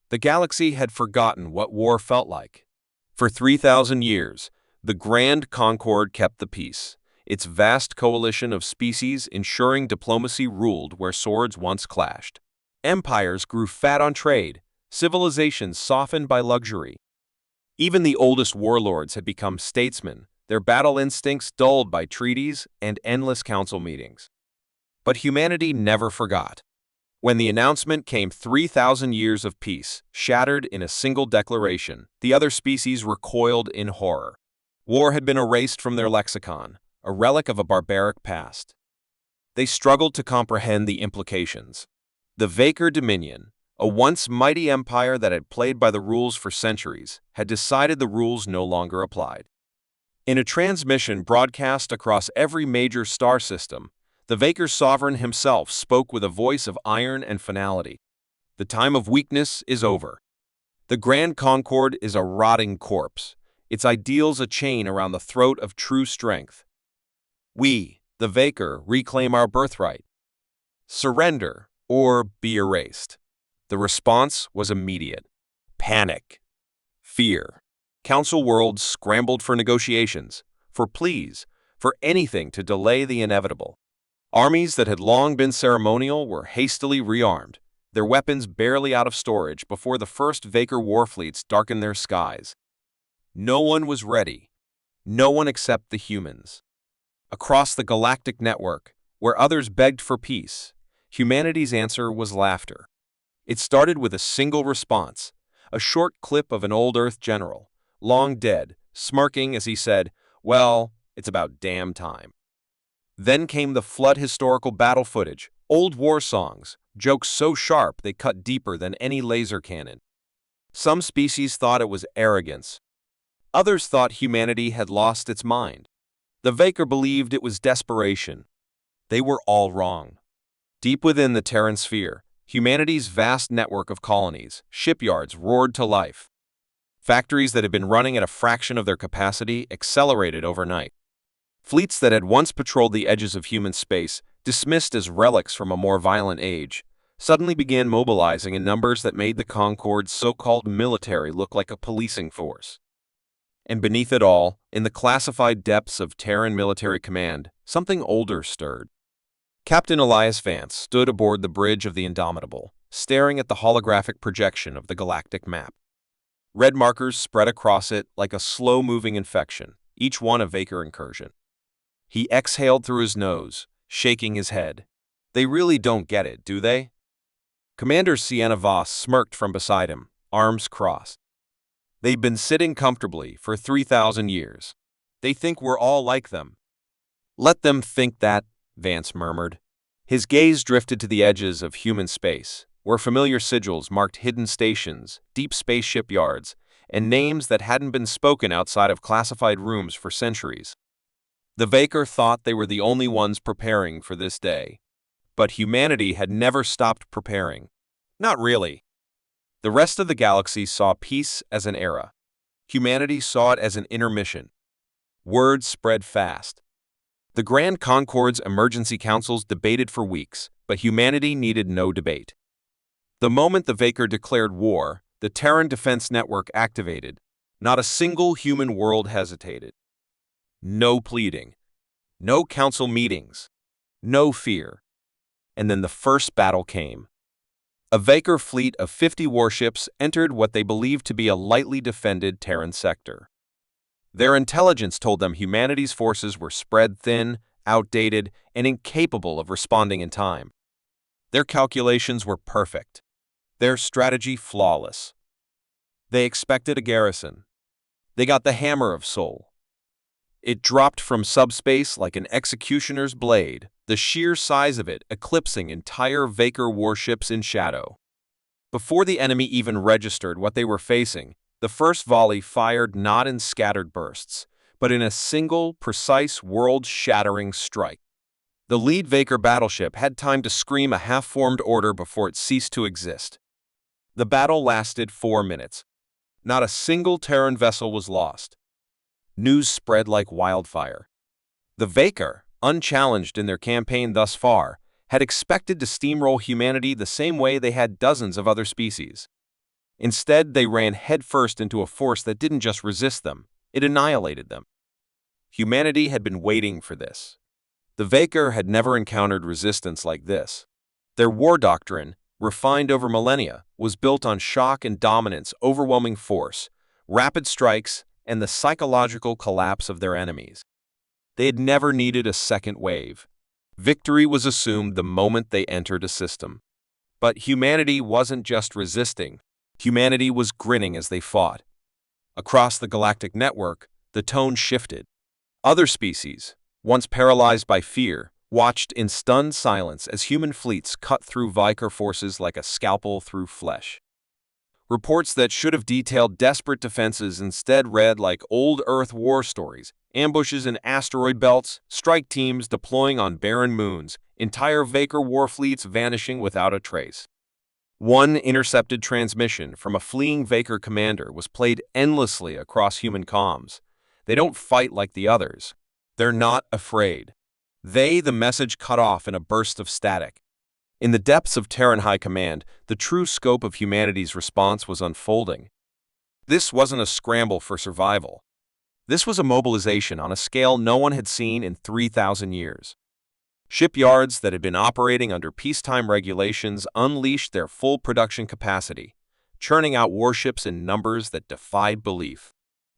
The galaxy had forgotten what war felt like. For 3,000 years, the Grand Concord kept the peace, its vast coalition of species ensuring diplomacy ruled where swords once clashed. Empires grew fat on trade, civilizations softened by luxury. Even the oldest warlords had become statesmen, their battle instincts dulled by treaties and endless council meetings. But humanity never forgot. When the announcement came 3,000 years of peace, shattered in a single declaration, the other species recoiled in horror. War had been erased from their lexicon, a relic of a barbaric past. They struggled to comprehend the implications. The Vaker Dominion, a once mighty empire that had played by the rules for centuries, had decided the rules no longer applied. In a transmission broadcast across every major star system, the Vaker sovereign himself spoke with a voice of iron and finality. The time of weakness is over. The Grand Concord is a rotting corpse, its ideals a chain around the throat of true strength. We, the Vaker, reclaim our birthright. Surrender, or be erased. The response was immediate. Panic. Fear. Council worlds scrambled for negotiations, for pleas, for anything to delay the inevitable. Armies that had long been ceremonial were hastily rearmed, their weapons barely out of storage before the first Vaker warfleets darkened their skies. No one was ready. No one except the humans. Across the galactic network, where others begged for peace, humanity's answer was laughter. It started with a single response, a short clip of an old Earth general, long dead, smirking as he said, "Well, it's about damn time." Then came the flood historical battle footage, old war songs, jokes so sharp they cut deeper than any laser cannon. Some species thought it was arrogance. Others thought humanity had lost its mind. The Vaker believed it was desperation. They were all wrong. Deep within the Terran sphere, humanity's vast network of colonies, shipyards roared to life. Factories that had been running at a fraction of their capacity accelerated overnight. Fleets that had once patrolled the edges of human space, dismissed as relics from a more violent age, suddenly began mobilizing in numbers that made the Concord's so-called military look like a policing force. And beneath it all, in the classified depths of Terran military command, something older stirred. Captain Elias Vance stood aboard the bridge of the Indomitable, staring at the holographic projection of the galactic map. Red markers spread across it like a slow-moving infection, each one a Vaker incursion. He exhaled through his nose, shaking his head. They really don't get it, do they? Commander Sienna Voss smirked from beside him, arms crossed. They've been sitting comfortably for 3,000 years. They think we're all like them. Let them think that, Vance murmured. His gaze drifted to the edges of human space, where familiar sigils marked hidden stations, deep space shipyards, and names that hadn't been spoken outside of classified rooms for centuries. The Vaker thought they were the only ones preparing for this day. But humanity had never stopped preparing. Not really. The rest of the galaxy saw peace as an era. Humanity saw it as an intermission. Word spread fast. The Grand Concord's emergency councils debated for weeks, but humanity needed no debate. The moment the Vaker declared war, the Terran Defense Network activated. Not a single human world hesitated. No pleading. No council meetings. No fear. And then the first battle came. A Vaker fleet of 50 warships entered what they believed to be a lightly defended Terran sector. Their intelligence told them humanity's forces were spread thin, outdated, and incapable of responding in time. Their calculations were perfect. Their strategy flawless. They expected a garrison. They got the hammer of Sol. It dropped from subspace like an executioner's blade, the sheer size of it eclipsing entire Vaker warships in shadow. Before the enemy even registered what they were facing, the first volley fired not in scattered bursts, but in a single, precise, world-shattering strike. The lead Vaker battleship had time to scream a half-formed order before it ceased to exist. The battle lasted 4 minutes. Not a single Terran vessel was lost. News spread like wildfire. The Vaker, unchallenged in their campaign thus far, had expected to steamroll humanity the same way they had dozens of other species. Instead, they ran headfirst into a force that didn't just resist them, it annihilated them. Humanity had been waiting for this. The Vaker had never encountered resistance like this. Their war doctrine, refined over millennia, was built on shock and dominance, overwhelming force, rapid strikes, and the psychological collapse of their enemies. They had never needed a second wave. Victory was assumed the moment they entered a system. But humanity wasn't just resisting. Humanity was grinning as they fought. Across the galactic network, the tone shifted. Other species, once paralyzed by fear, watched in stunned silence as human fleets cut through Viker forces like a scalpel through flesh. Reports that should have detailed desperate defenses instead read like old Earth war stories, ambushes in asteroid belts, strike teams deploying on barren moons, entire Vaker war fleets vanishing without a trace. One intercepted transmission from a fleeing Vaker commander was played endlessly across human comms. They don't fight like the others. They're not afraid. The message cut off in a burst of static. In the depths of Terran High Command, the true scope of humanity's response was unfolding. This wasn't a scramble for survival. This was a mobilization on a scale no one had seen in 3,000 years. Shipyards that had been operating under peacetime regulations unleashed their full production capacity, churning out warships in numbers that defied belief.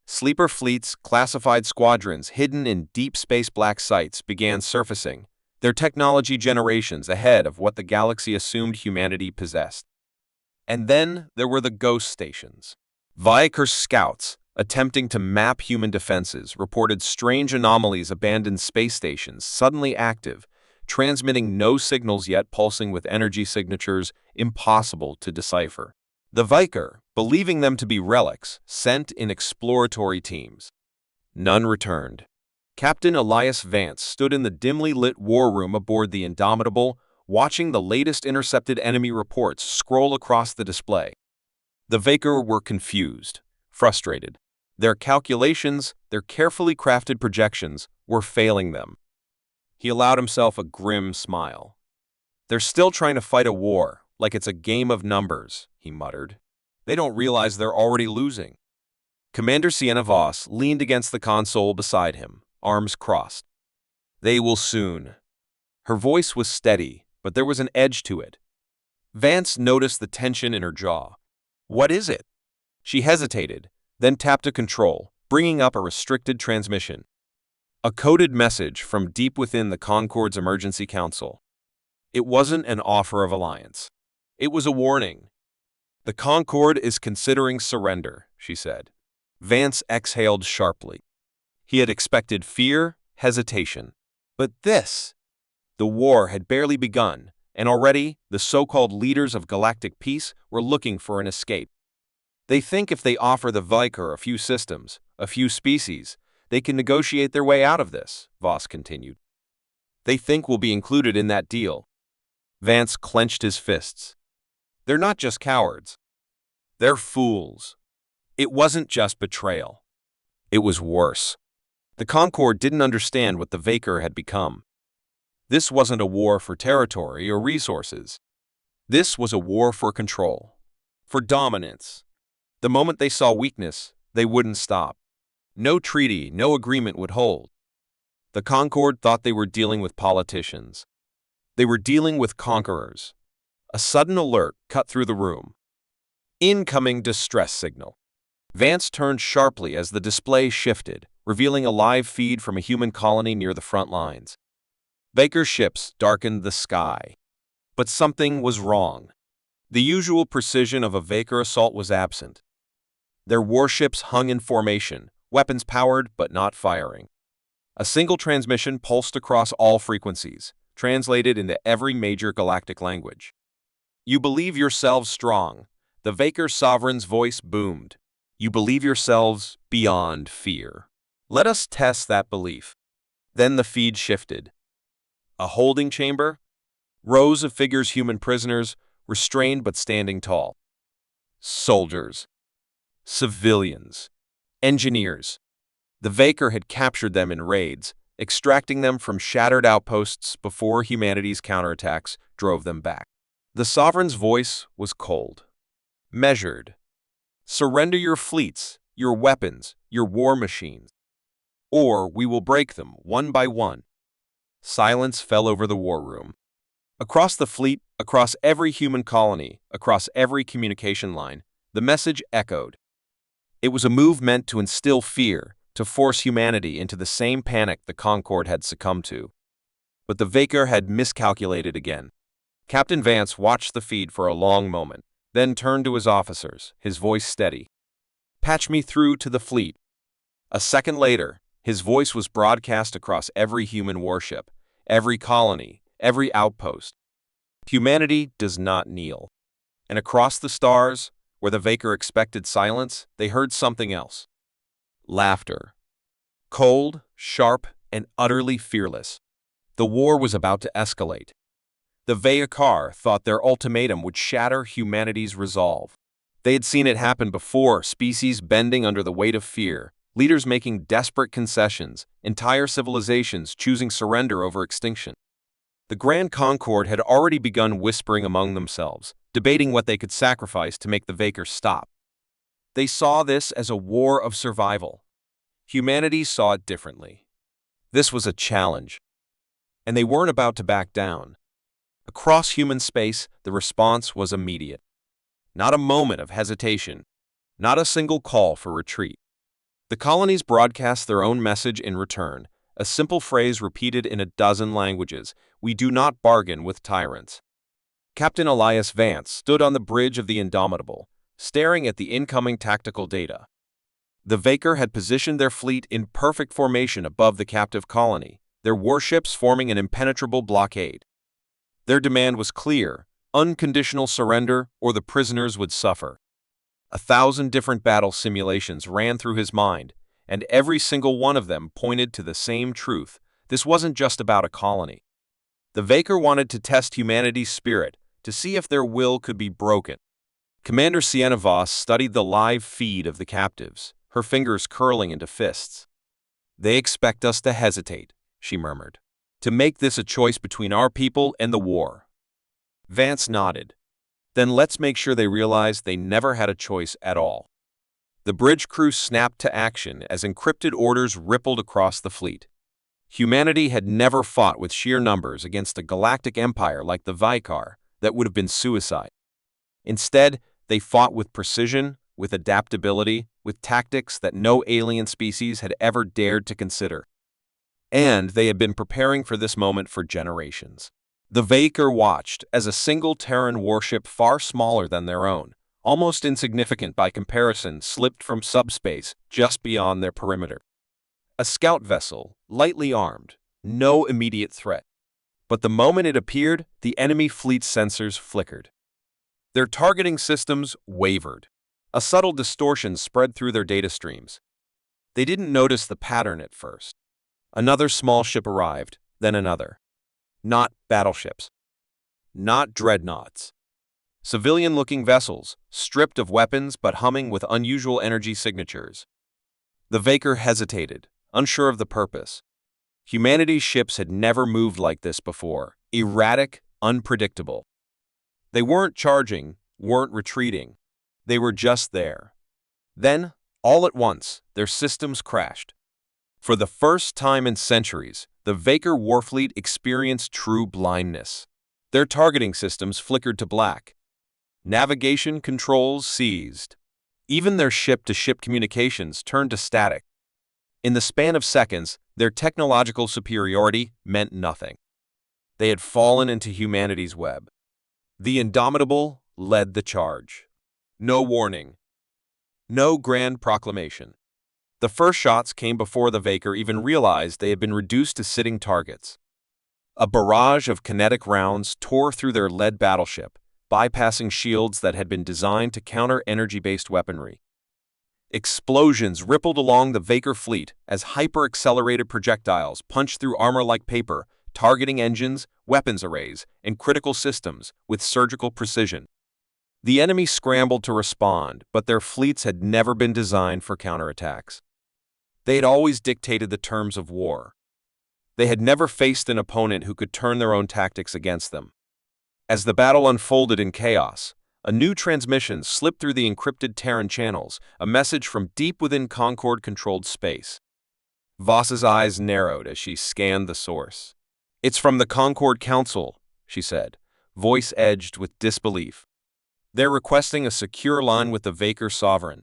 Sleeper fleets, classified squadrons hidden in deep space black sites began surfacing, their technology generations ahead of what the galaxy assumed humanity possessed. And then there were the ghost stations. Viker scouts, attempting to map human defenses, reported strange anomalies, abandoned space stations suddenly active, transmitting no signals yet pulsing with energy signatures impossible to decipher. The Viker, believing them to be relics, sent in exploratory teams. None returned. Captain Elias Vance stood in the dimly lit war room aboard the Indomitable, watching the latest intercepted enemy reports scroll across the display. The Vaker were confused, frustrated. Their calculations, their carefully crafted projections, were failing them. He allowed himself a grim smile. "They're still trying to fight a war, like it's a game of numbers," he muttered. "They don't realize they're already losing." Commander Sienna Voss leaned against the console beside him, arms crossed. "They will soon." Her voice was steady, but there was an edge to it. Vance noticed the tension in her jaw. "What is it?" She hesitated, then tapped a control, bringing up a restricted transmission. A coded message from deep within the Concorde's emergency council. It wasn't an offer of alliance. It was a warning. "The Concorde is considering surrender," she said. Vance exhaled sharply. He had expected fear, hesitation. But this! The war had barely begun, and already the so-called leaders of galactic peace were looking for an escape. "They think if they offer the Viker a few systems, a few species, they can negotiate their way out of this," Voss continued. "They think we'll be included in that deal." Vance clenched his fists. "They're not just cowards. They're fools." It wasn't just betrayal. It was worse. The Concorde didn't understand what the Vaker had become. This wasn't a war for territory or resources. This was a war for control, for dominance. The moment they saw weakness, they wouldn't stop. No treaty, no agreement would hold. The Concorde thought they were dealing with politicians. They were dealing with conquerors. A sudden alert cut through the room. Incoming distress signal. Vance turned sharply as the display shifted, revealing a live feed from a human colony near the front lines. Vaker ships darkened the sky. But something was wrong. The usual precision of a Vaker assault was absent. Their warships hung in formation, weapons powered but not firing. A single transmission pulsed across all frequencies, translated into every major galactic language. "You believe yourselves strong," the Vaker sovereign's voice boomed. "You believe yourselves beyond fear. Let us test that belief." Then the feed shifted. A holding chamber? Rows of figures, human prisoners, restrained but standing tall. Soldiers. Civilians. Engineers. The Vaker had captured them in raids, extracting them from shattered outposts before humanity's counterattacks drove them back. The Sovereign's voice was cold, measured, Surrender your fleets, your weapons, your war machines, or we will break them one by one. Silence fell over the war room. Across the fleet, across every human colony, across every communication line, the message echoed. It was a move meant to instill fear, to force humanity into the same panic the Concorde had succumbed to. But the Vaker had miscalculated again. Captain Vance watched the feed for a long moment, then turned to his officers, his voice steady. "Patch me through to the fleet." A second later, his voice was broadcast across every human warship, every colony, every outpost. Humanity does not kneel. And across the stars, where the Vaker expected silence, they heard something else. Laughter. Cold, sharp, and utterly fearless. The war was about to escalate. The Vaker thought their ultimatum would shatter humanity's resolve. They had seen it happen before, species bending under the weight of fear, leaders making desperate concessions, entire civilizations choosing surrender over extinction. The Grand Concorde had already begun whispering among themselves, debating what they could sacrifice to make the Vaker stop. They saw this as a war of survival. Humanity saw it differently. This was a challenge, and they weren't about to back down. Across human space, the response was immediate. Not a moment of hesitation, not a single call for retreat. The colonies broadcast their own message in return, a simple phrase repeated in a dozen languages: "We do not bargain with tyrants." Captain Elias Vance stood on the bridge of the Indomitable, staring at the incoming tactical data. The Vaker had positioned their fleet in perfect formation above the captive colony, their warships forming an impenetrable blockade. Their demand was clear: unconditional surrender or the prisoners would suffer. 1,000 different battle simulations ran through his mind, and every single one of them pointed to the same truth: this wasn't just about a colony. The Vaker wanted to test humanity's spirit, to see if their will could be broken. Commander Sienna Voss studied the live feed of the captives, her fingers curling into fists. "They expect us to hesitate," she murmured, "to make this a choice between our people and the war." Vance nodded. "Then let's make sure they realize they never had a choice at all." The bridge crew snapped to action as encrypted orders rippled across the fleet. Humanity had never fought with sheer numbers against a galactic empire like the Vaker. That would have been suicide. Instead, they fought with precision, with adaptability, with tactics that no alien species had ever dared to consider. And they had been preparing for this moment for generations. The Vaker watched as a single Terran warship far smaller than their own, almost insignificant by comparison, slipped from subspace just beyond their perimeter. A scout vessel, lightly armed, no immediate threat. But the moment it appeared, the enemy fleet's sensors flickered. Their targeting systems wavered. A subtle distortion spread through their data streams. They didn't notice the pattern at first. Another small ship arrived, then another. Not battleships. Not dreadnoughts. Civilian-looking vessels, stripped of weapons but humming with unusual energy signatures. The Vaker hesitated, unsure of the purpose. Humanity's ships had never moved like this before, erratic, unpredictable. They weren't charging, weren't retreating. They were just there. Then, all at once, their systems crashed. For the first time in centuries, the Vaker warfleet experienced true blindness. Their targeting systems flickered to black. Navigation controls seized. Even their ship-to-ship communications turned to static. In the span of seconds, their technological superiority meant nothing. They had fallen into humanity's web. The Indomitable led the charge. No warning. No grand proclamation. The first shots came before the Vaker even realized they had been reduced to sitting targets. A barrage of kinetic rounds tore through their lead battleship, bypassing shields that had been designed to counter energy-based weaponry. Explosions rippled along the Vaker fleet as hyper-accelerated projectiles punched through armor like paper, targeting engines, weapons arrays, and critical systems with surgical precision. The enemy scrambled to respond, but their fleets had never been designed for counterattacks. They had always dictated the terms of war. They had never faced an opponent who could turn their own tactics against them. As the battle unfolded in chaos, A new transmission slipped through the encrypted Terran channels, a message from deep within Concord-controlled space. Voss's eyes narrowed as she scanned the source. "It's from the Concord Council," she said, voice edged with disbelief. "They're requesting a secure line with the Vaker Sovereign."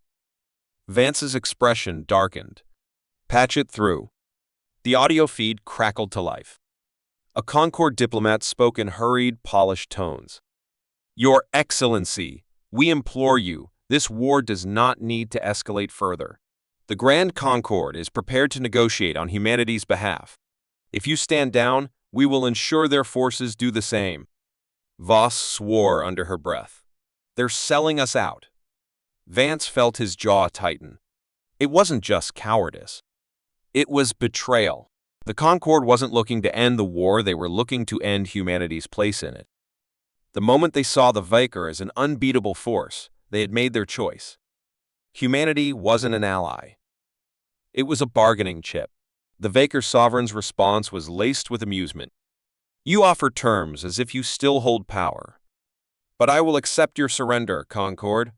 Vance's expression darkened. "Patch it through." The audio feed crackled to life. A Concord diplomat spoke in hurried, polished tones. "Your Excellency, we implore you, this war does not need to escalate further. The Grand Concord is prepared to negotiate on humanity's behalf. If you stand down, we will ensure their forces do the same." Voss swore under her breath. "They're selling us out." Vance felt his jaw tighten. It wasn't just cowardice. It was betrayal. The Concord wasn't looking to end the war, they were looking to end humanity's place in it. The moment they saw the Vaker as an unbeatable force, they had made their choice. Humanity wasn't an ally. It was a bargaining chip. The Vaker Sovereign's response was laced with amusement. "You offer terms as if you still hold power. But I will accept your surrender, Concord.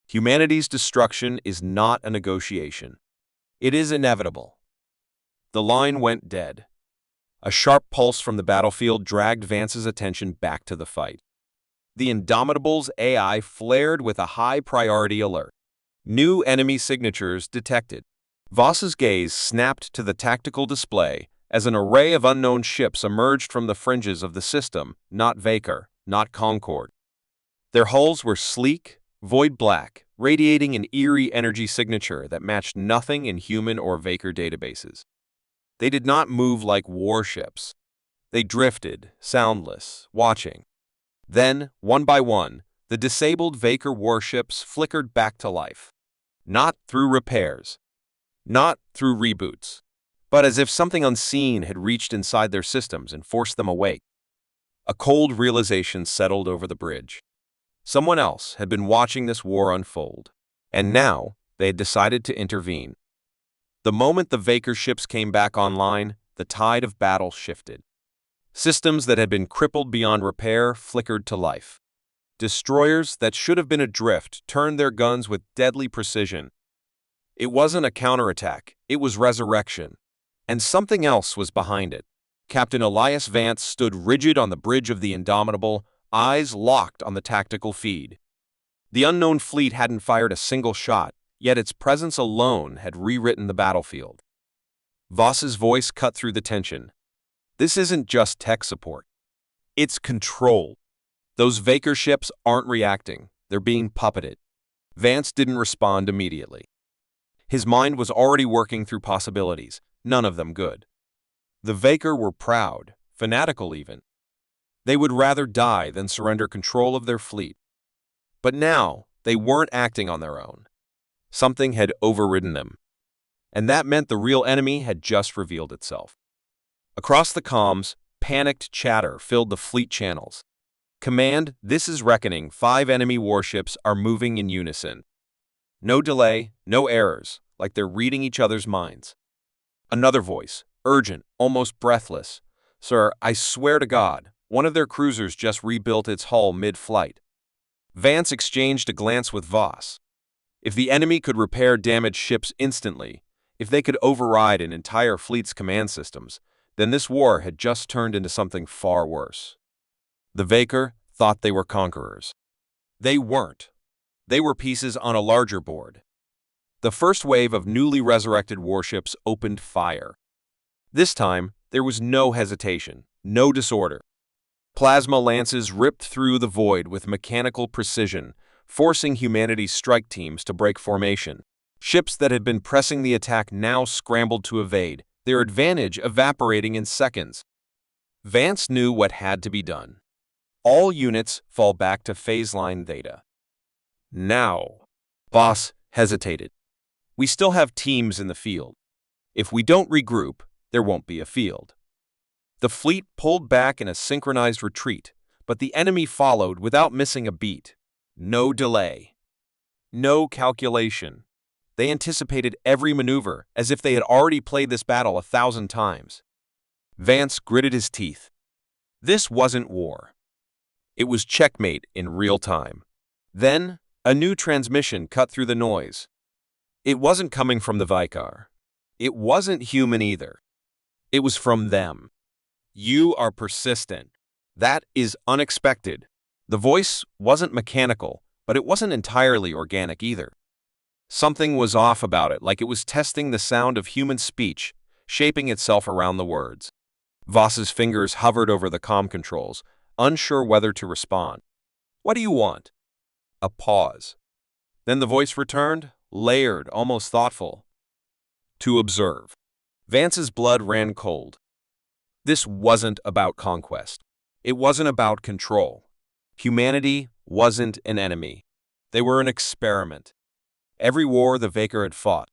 Humanity's destruction is not a negotiation. It is inevitable." The line went dead. A sharp pulse from the battlefield dragged Vance's attention back to the fight. The Indomitable's AI flared with a high-priority alert. New enemy signatures detected. Voss's gaze snapped to the tactical display as an array of unknown ships emerged from the fringes of the system, not Vaker, not Concord. Their hulls were sleek, void black, radiating an eerie energy signature that matched nothing in human or Vaker databases. They did not move like warships. They drifted, soundless, watching. Then, one by one, the disabled Vaker warships flickered back to life. Not through repairs, not through reboots, but as if something unseen had reached inside their systems and forced them awake. A cold realization settled over the bridge. Someone else had been watching this war unfold, and now they had decided to intervene. The moment the Vaker ships came back online, the tide of battle shifted. Systems that had been crippled beyond repair flickered to life. Destroyers that should have been adrift turned their guns with deadly precision. It wasn't a counterattack, it was resurrection. And something else was behind it. Captain Elias Vance stood rigid on the bridge of the Indomitable, eyes locked on the tactical feed. The unknown fleet hadn't fired a single shot, yet its presence alone had rewritten the battlefield. Voss's voice cut through the tension. "This isn't just tech support. It's control. Those Vaker ships aren't reacting, they're being puppeted." Vance didn't respond immediately. His mind was already working through possibilities, none of them good. The Vaker were proud, fanatical even. They would rather die than surrender control of their fleet. But now, they weren't acting on their own. Something had overridden them. And that meant the real enemy had just revealed itself. Across the comms, panicked chatter filled the fleet channels. "Command, this is Reckoning. 5 enemy warships are moving in unison. No delay, no errors, like they're reading each other's minds." Another voice, urgent, almost breathless. "Sir, I swear to God, one of their cruisers just rebuilt its hull mid-flight." Vance exchanged a glance with Voss. If the enemy could repair damaged ships instantly, if they could override an entire fleet's command systems, then this war had just turned into something far worse. The Vaker thought they were conquerors. They weren't. They were pieces on a larger board. The first wave of newly resurrected warships opened fire. This time, there was no hesitation, no disorder. Plasma lances ripped through the void with mechanical precision, forcing humanity's strike teams to break formation. Ships that had been pressing the attack now scrambled to evade, their advantage evaporating in seconds. Vance knew what had to be done. All units fall back to phaseline theta. Now. Voss hesitated. "We still have teams in the field. If we don't regroup, there won't be a field." The fleet pulled back in a synchronized retreat, but the enemy followed without missing a beat. No delay. No calculation. They anticipated every maneuver as if they had already played this battle 1,000 times. Vance gritted his teeth. This wasn't war. It was checkmate in real time. Then, a new transmission cut through the noise. It wasn't coming from the Vicar. It wasn't human either. It was from them. You are persistent. That is unexpected. The voice wasn't mechanical, but it wasn't entirely organic either. Something was off about it, like it was testing the sound of human speech, shaping itself around the words. Voss's fingers hovered over the comm controls, unsure whether to respond. What do you want? A pause. Then the voice returned, layered, almost thoughtful. To observe. Vance's blood ran cold. This wasn't about conquest. It wasn't about control. Humanity wasn't an enemy. They were an experiment. Every war the Vaker had fought,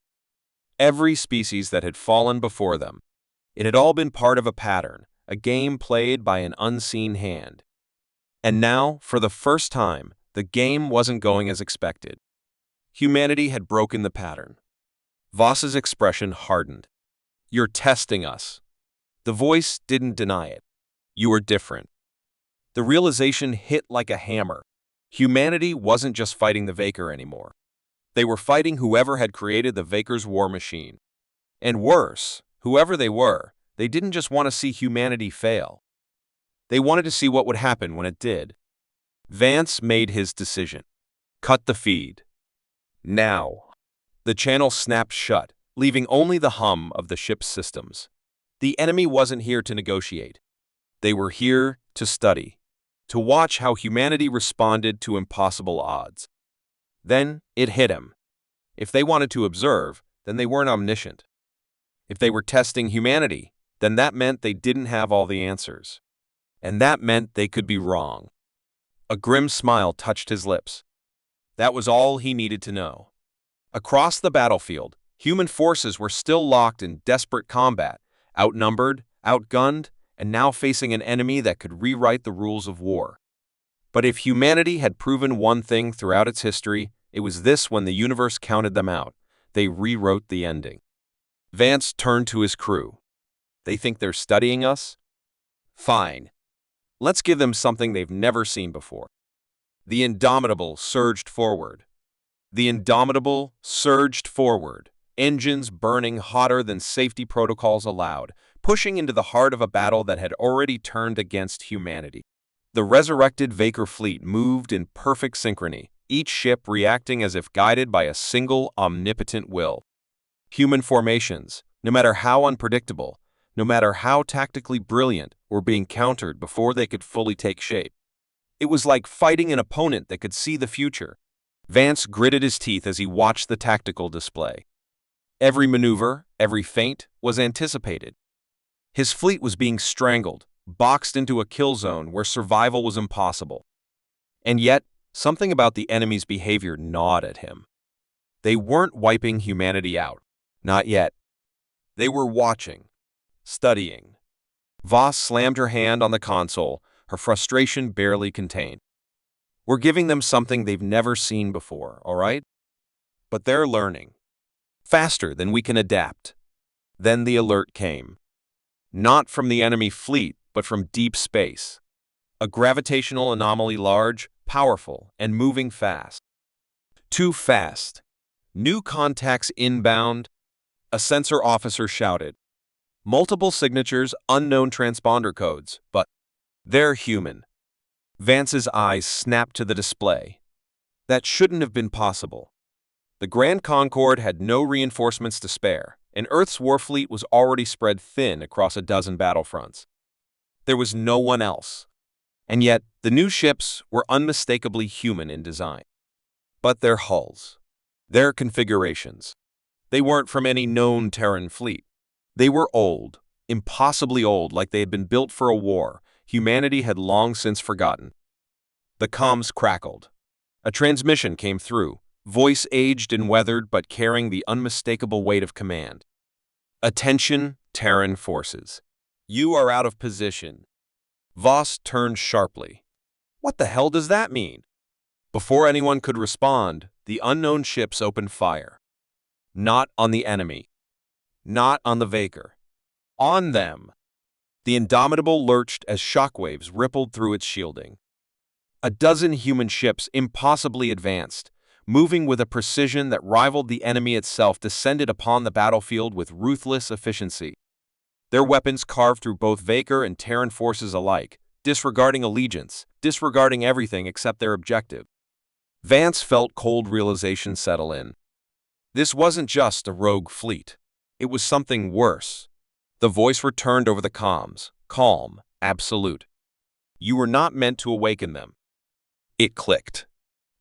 every species that had fallen before them, it had all been part of a pattern, a game played by an unseen hand. And now, for the first time, the game wasn't going as expected. Humanity had broken the pattern. Voss's expression hardened. You're testing us. The voice didn't deny it. You were different. The realization hit like a hammer. Humanity wasn't just fighting the Vaker anymore. They were fighting whoever had created the Vaker's war machine. And worse, whoever they were, they didn't just want to see humanity fail. They wanted to see what would happen when it did. Vance made his decision. Cut the feed. Now. The channel snapped shut, leaving only the hum of the ship's systems. The enemy wasn't here to negotiate. They were here to study, to watch how humanity responded to impossible odds. Then it hit him. If they wanted to observe, then they weren't omniscient. If they were testing humanity, then that meant they didn't have all the answers. And that meant they could be wrong. A grim smile touched his lips. That was all he needed to know. Across the battlefield, human forces were still locked in desperate combat, outnumbered, outgunned, and now facing an enemy that could rewrite the rules of war. But if humanity had proven one thing throughout its history, it was this: when the universe counted them out, they rewrote the ending. Vance turned to his crew. They think they're studying us? Fine. Let's give them something they've never seen before. The Indomitable surged forward. The Indomitable surged forward, engines burning hotter than safety protocols allowed, pushing into the heart of a battle that had already turned against humanity. The resurrected Vaker fleet moved in perfect synchrony, each ship reacting as if guided by a single omnipotent will. Human formations, no matter how unpredictable, no matter how tactically brilliant, were being countered before they could fully take shape. It was like fighting an opponent that could see the future. Vance gritted his teeth as he watched the tactical display. Every maneuver, every feint, was anticipated. His fleet was being strangled, boxed into a kill zone where survival was impossible. And yet, something about the enemy's behavior gnawed at him. They weren't wiping humanity out. Not yet. They were watching, studying. Voss slammed her hand on the console, her frustration barely contained. We're giving them something they've never seen before, all right? But they're learning. Faster than we can adapt. Then the alert came. Not from the enemy fleet, but from deep space. A gravitational anomaly large, powerful, and moving fast. Too fast. New contacts inbound. A sensor officer shouted. Multiple signatures, unknown transponder codes, but they're human. Vance's eyes snapped to the display. That shouldn't have been possible. The Grand Concorde had no reinforcements to spare, and Earth's warfleet was already spread thin across a dozen battlefronts. There was no one else. And yet, the new ships were unmistakably human in design. But their hulls, their configurations, they weren't from any known Terran fleet. They were old, impossibly old, like they had been built for a war humanity had long since forgotten. The comms crackled. A transmission came through, voice aged and weathered but carrying the unmistakable weight of command. Attention, Terran forces. You are out of position. Voss turned sharply. What the hell does that mean? Before anyone could respond, the unknown ships opened fire. Not on the enemy. Not on the Vaker. On them. The Indomitable lurched as shockwaves rippled through its shielding. A dozen human ships, impossibly advanced, moving with a precision that rivaled the enemy itself, descended upon the battlefield with ruthless efficiency. Their weapons carved through both Vaker and Terran forces alike, disregarding allegiance, disregarding everything except their objective. Vance felt cold realization settle in. This wasn't just a rogue fleet. It was something worse. The voice returned over the comms, calm, absolute. You were not meant to awaken them. It clicked.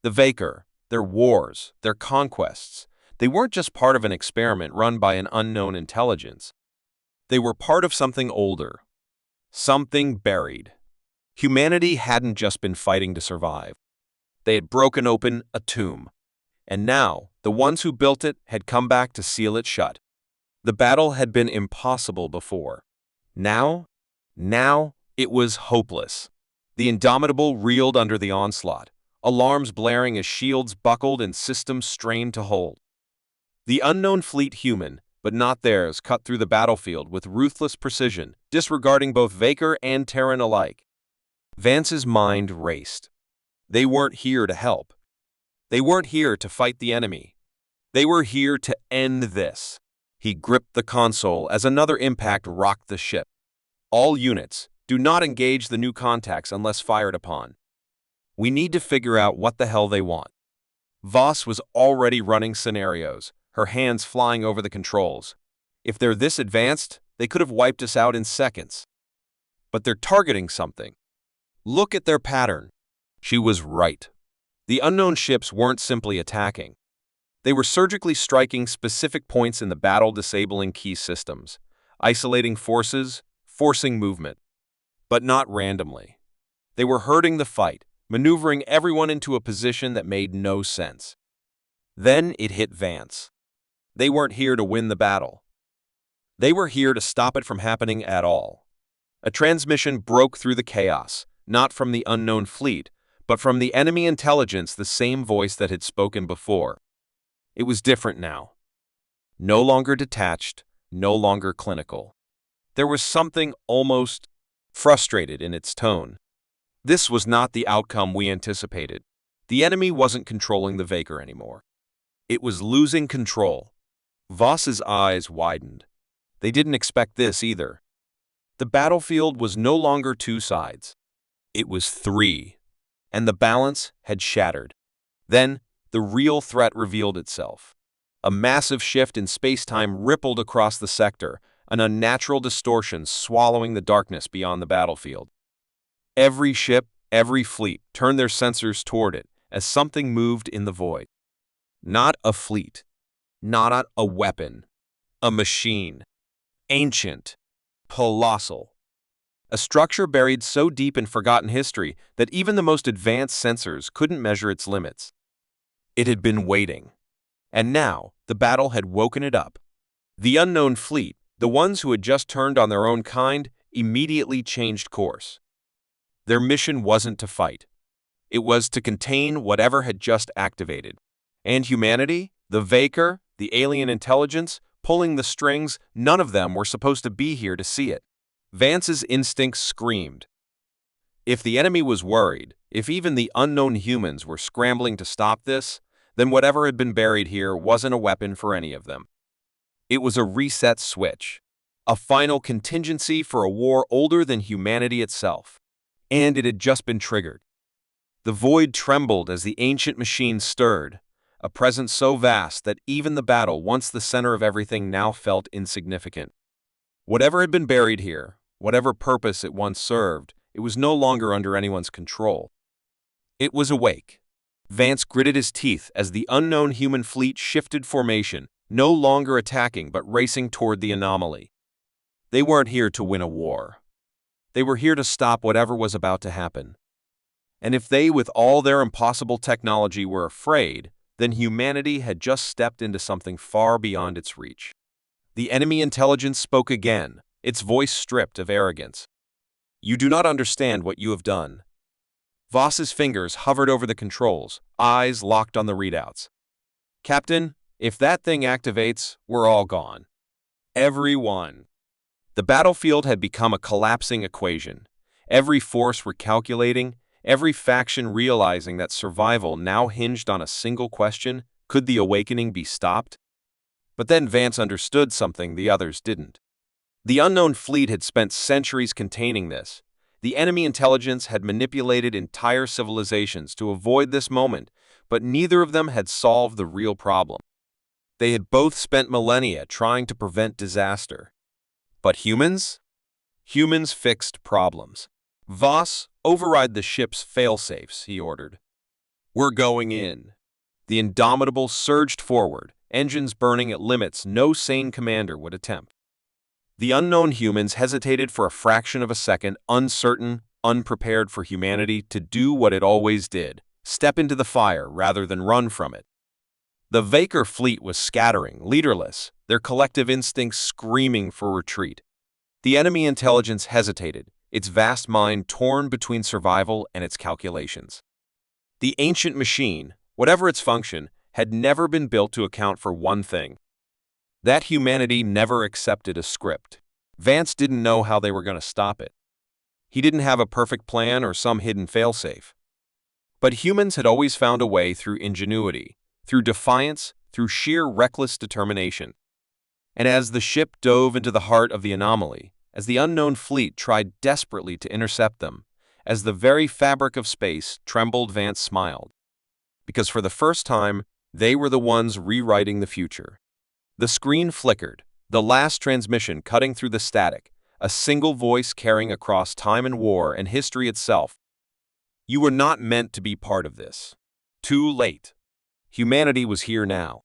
The Vaker, their wars, their conquests, they weren't just part of an experiment run by an unknown intelligence. They were part of something older, something buried. Humanity hadn't just been fighting to survive. They had broken open a tomb. And now, the ones who built it had come back to seal it shut. The battle had been impossible before. Now, it was hopeless. The Indomitable reeled under the onslaught, alarms blaring as shields buckled and systems strained to hold. The unknown fleet, human, but not theirs, cut through the battlefield with ruthless precision, disregarding both Vaker and Terran alike. Vance's mind raced. They weren't here to help. They weren't here to fight the enemy. They were here to end this. He gripped the console as another impact rocked the ship. All units, do not engage the new contacts unless fired upon. We need to figure out what the hell they want. Voss was already running scenarios, her hands flying over the controls. If they're this advanced, they could have wiped us out in seconds. But they're targeting something. Look at their pattern. She was right. The unknown ships weren't simply attacking. They were surgically striking specific points in the battle, disabling key systems, isolating forces, forcing movement. But not randomly. They were hurting the fight, maneuvering everyone into a position that made no sense. Then it hit Vance. They weren't here to win the battle. They were here to stop it from happening at all. A transmission broke through the chaos, not from the unknown fleet, but from the enemy intelligence, the same voice that had spoken before. It was different now. No longer detached, no longer clinical. There was something almost frustrated in its tone. This was not the outcome we anticipated. The enemy wasn't controlling the Vaker anymore. It was losing control. Voss's eyes widened. They didn't expect this either. The battlefield was no longer two sides. It was three. And the balance had shattered. Then, the real threat revealed itself. A massive shift in space-time rippled across the sector, an unnatural distortion swallowing the darkness beyond the battlefield. Every ship, every fleet turned their sensors toward it as something moved in the void. Not a fleet, not a weapon, a machine. Ancient, colossal. A structure buried so deep in forgotten history that even the most advanced sensors couldn't measure its limits. It had been waiting. And now, the battle had woken it up. The unknown fleet, the ones who had just turned on their own kind, immediately changed course. Their mission wasn't to fight. It was to contain whatever had just activated. And humanity, the Vaker, the alien intelligence, pulling the strings, none of them were supposed to be here to see it. Vance's instincts screamed. If the enemy was worried, if even the unknown humans were scrambling to stop this, then whatever had been buried here wasn't a weapon for any of them. It was a reset switch, a final contingency for a war older than humanity itself. And it had just been triggered. The void trembled as the ancient machine stirred, a presence so vast that even the battle, once the center of everything, now felt insignificant. Whatever had been buried here, whatever purpose it once served, it was no longer under anyone's control. It was awake. Vance gritted his teeth as the unknown human fleet shifted formation, no longer attacking but racing toward the anomaly. They weren't here to win a war. They were here to stop whatever was about to happen. And if they, with all their impossible technology, were afraid, then humanity had just stepped into something far beyond its reach. The enemy intelligence spoke again, its voice stripped of arrogance. You do not understand what you have done. Voss's fingers hovered over the controls, eyes locked on the readouts. Captain, if that thing activates, we're all gone. Everyone. The battlefield had become a collapsing equation. Every force recalculating, every faction realizing that survival now hinged on a single question: could the awakening be stopped? But then Vance understood something the others didn't. The unknown fleet had spent centuries containing this. The enemy intelligence had manipulated entire civilizations to avoid this moment, but neither of them had solved the real problem. They had both spent millennia trying to prevent disaster. But humans? Humans fixed problems. Voss, override the ship's failsafes, he ordered. We're going in. The Indomitable surged forward, engines burning at limits no sane commander would attempt. The unknown humans hesitated for a fraction of a second, uncertain, unprepared for humanity to do what it always did: step into the fire rather than run from it. The Vaker fleet was scattering, leaderless, their collective instincts screaming for retreat. The enemy intelligence hesitated, its vast mind torn between survival and its calculations. The ancient machine, whatever its function, had never been built to account for one thing: that humanity never accepted a script. Vance didn't know how they were going to stop it. He didn't have a perfect plan or some hidden failsafe. But humans had always found a way through ingenuity, through defiance, through sheer reckless determination. And as the ship dove into the heart of the anomaly, as the unknown fleet tried desperately to intercept them, as the very fabric of space trembled, Vance smiled. Because for the first time, they were the ones rewriting the future. The screen flickered, the last transmission cutting through the static, a single voice carrying across time and war and history itself. You were not meant to be part of this. Too late. Humanity was here now.